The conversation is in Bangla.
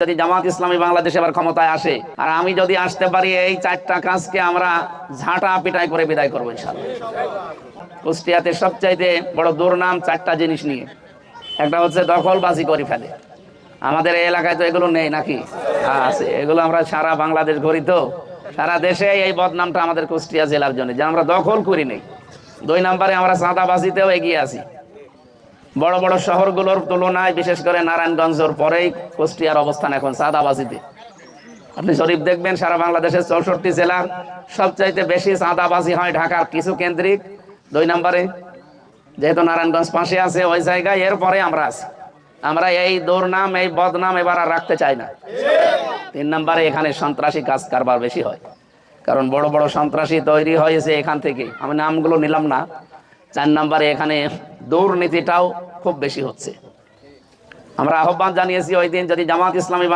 যদি জামাত ইসলামী বাংলাদেশে এবার ক্ষমতায় আসে আর আমি যদি আসতে পারি, এই 4টা কাজকে আমরা ঝাঁটা পিটাই করে বিদায় করবো ইনশাআল্লাহ। কুষ্টিয়াতে সবচাইতে বড় দুর্নাম 4টা জিনিস নিয়ে। একটা হচ্ছে দখলবাজি করে ফেলে। আমাদের এই এলাকায় তো এগুলো নেই নাকি? আছে। এগুলো আমরা সারা বাংলাদেশ ঘুরি, তো সারা দেশে এই বদনামটা আমাদের কুষ্টিয়া জেলার জন্য যে আমরা দখল করি নেই। 2 নম্বরে আমরা চাঁদাবাজিতেও এগিয়ে আছি। বড় বড় শহরগুলোর তুলনায় বিশেষ করে নারায়ণগঞ্জের পরেই কুষ্টিয়ার অবস্থান এখন চাঁদাবাজিতে। আপনি শরীফ দেখবেন সারা বাংলাদেশের 64 জেলার সবচাইতে বেশি চাঁদাবাজি হয় ঢাকার কিছু কেন্দ্রিক 2 নম্বরে, যেহেতু নারায়ণগঞ্জ পাশে আছে ওই জায়গায়। এরপরে আমরা আছি। আমরা এই দুর্নাম, এই বদনাম এবার আর রাখতে চাই না। 3 নম্বরে এখানে সন্ত্রাসী কাজ কারবার বেশি হয়, কারণ বড় বড় সন্ত্রাসী তৈরি হয়েছে এখান থেকে, আমি নামগুলো নিলাম না। 4 নম্বরে এখানে দুর্নীতিটাও খুব বেশি হচ্ছে। আমরা আহ্বান জানিয়েছি ওই দিন যদি জামাত ইসলামী